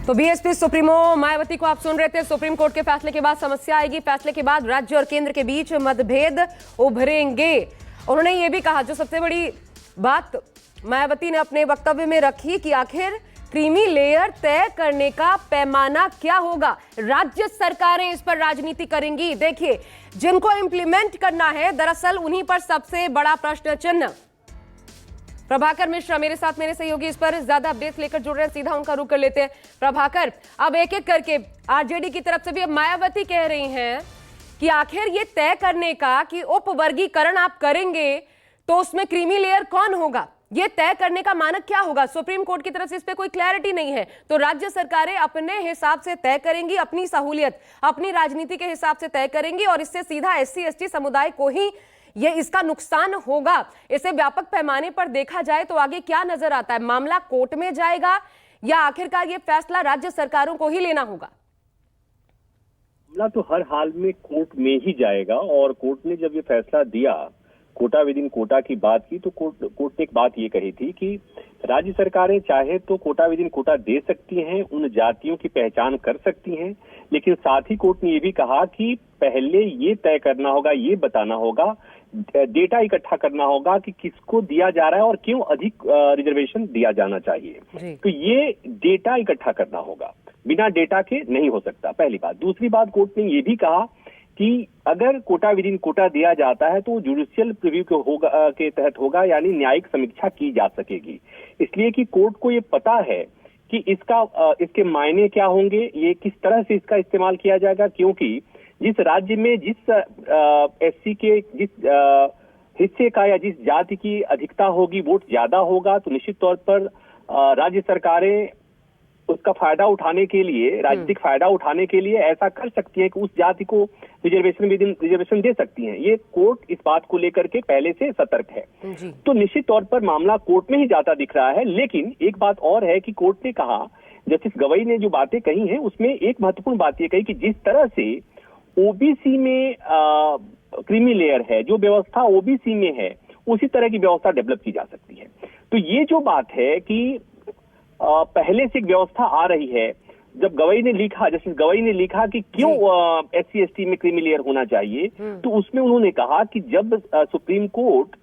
तो BSP supremo Mayawati को आप सुन रहे थे। सुप्रीम कोर्ट के फैसले के बाद समस्या आएगी, फैसले के बाद राज्य और केंद्र के बीच मतभेद उभरेंगे। उन्होंने ये भी कहा, जो सबसे बड़ी बात मायावती ने अपने वक्तव्य में रखी, कि आखिर क्रीमी लेयर तय करने का पैमाना क्या होगा। राज्य सरकारें इस पर राजनीति करेंगी। देखिए, जिनको इंप्लीमेंट करना है, दरअसल उन्हीं पर सबसे बड़ा प्रश्न चिन्ह। प्रभाकर मिश्रा मेरे साथ, मेरे सहयोगी इस पर ज्यादा अपडेट्स लेकर जुड़ रहे हैं, सीधा उनका रुख कर लेते हैं। प्रभाकर, अब एक एक करके आरजेडी की तरफ से भी अब मायावती कह रही हैं कि आखिर ये तय करने का कि उपवर्गीकरण आप करेंगे तो उसमें क्रीमी लेयर कौन होगा, ये तय करने का मानक क्या होगा। सुप्रीम कोर्ट की तरफ से इस पे कोई क्लैरिटी नहीं है, तो राज्य सरकारें अपने हिसाब से तय करेंगी, अपनी सहूलियत, अपनी राजनीति के हिसाब से तय करेंगी, और इससे सीधा SC/ST समुदाय को ही ये इसका नुकसान होगा। इसे व्यापक पैमाने पर देखा जाए तो आगे क्या नजर आता है, मामला कोर्ट में जाएगा या आखिरकार ये फैसला राज्य सरकारों को ही लेना होगा? मामला तो हर हाल में कोर्ट में ही जाएगा, और कोर्ट ने जब ये फैसला दिया, कोटा विद इन कोटा की बात की, तो कोर्ट ने एक बात ये कही थी कि राज्य सरकारें चाहे तो कोटा विद इन कोटा दे सकती हैं, उन जातियों की पहचान कर सकती हैं, लेकिन साथ ही कोर्ट ने ये भी कहा कि पहले ये तय करना होगा, ये बताना होगा, डेटा इकट्ठा करना होगा कि किसको दिया जा रहा है और क्यों अधिक रिजर्वेशन दिया जाना चाहिए। तो ये डेटा इकट्ठा करना होगा, बिना डेटा के नहीं हो सकता, पहली बात। दूसरी बात, कोर्ट ने ये भी कहा कि अगर कोटा विद इन कोटा दिया जाता है तो जुडिशियल प्रीव्यू के तहत होगा, यानी न्यायिक समीक्षा की जा सकेगी। इसलिए कि कोर्ट को ये पता है कि इसके मायने क्या होंगे, ये किस तरह से इसका इस्तेमाल किया जाएगा, क्योंकि जिस राज्य में जिस SC के जिस हिस्से का या जिस जाति की अधिकता होगी, वोट ज्यादा होगा, तो निश्चित तौर पर राज्य सरकारें उसका फायदा उठाने के लिए, राजनीतिक फायदा उठाने के लिए ऐसा कर सकती है कि उस जाति को रिजर्वेशन दे सकती हैं। ये कोर्ट इस बात को लेकर के पहले से सतर्क है। तो निश्चित तौर पर मामला कोर्ट में ही जाता दिख रहा है। लेकिन एक बात और है कि कोर्ट ने कहा, जस्टिस गवई ने जो बातें कही हैं उसमें एक महत्वपूर्ण बात ये कही कि जिस तरह से ओबीसी में क्रीमी लेयर है, जो व्यवस्था ओबीसी में है, उसी तरह की व्यवस्था डेवलप की जा सकती है। तो ये जो बात है कि पहले से एक व्यवस्था आ रही है, जब गवई ने लिखा, जस्टिस गवई ने लिखा कि क्यों SC/ST में क्रीमी लेयर होना चाहिए, तो उसमें उन्होंने कहा कि जब सुप्रीम कोर्ट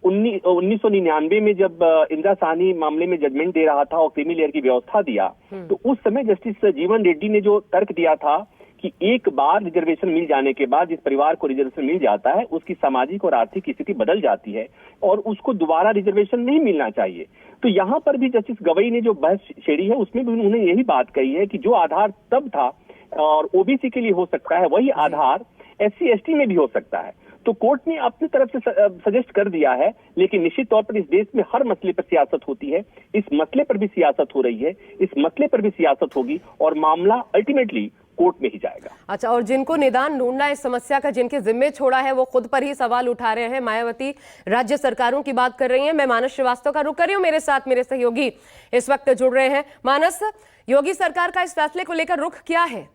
1999 में जब इंदिरा साहनी मामले में जजमेंट दे रहा था और क्रीमी लेयर की व्यवस्था दिया, तो उस समय जस्टिस जीवन रेड्डी ने जो तर्क दिया था कि एक बार रिजर्वेशन मिल जाने के बाद जिस परिवार को रिजर्वेशन मिल जाता है उसकी सामाजिक और आर्थिक स्थिति बदल जाती है और उसको दोबारा रिजर्वेशन नहीं मिलना चाहिए। तो यहाँ पर भी जस्टिस गवई ने जो बहस छेड़ी है उसमें भी उन्होंने यही बात कही है कि जो आधार तब था और ओबीसी के लिए हो सकता है, वही आधार SC/ST में भी हो सकता है। तो कोर्ट ने अपनी तरफ से सजेस्ट कर दिया है, लेकिन निश्चित तौर पर इस देश में हर मसले पर सियासत होती है, इस मसले पर भी सियासत हो रही है, इस मसले पर भी सियासत होगी और मामला अल्टीमेटली कोर्ट में ही जाएगा। अच्छा, और जिनको निदान ढूंढना है इस समस्या का, जिनके जिम्मे छोड़ा है, वो खुद पर ही सवाल उठा रहे हैं। मायावती राज्य सरकारों की बात कर रही हैं। मैं मानस श्रीवास्तव का रुख कर रही हूँ, मेरे साथ मेरे सहयोगी इस वक्त जुड़ रहे हैं। मानस, योगी सरकार का इस फैसले को लेकर रुख क्या है?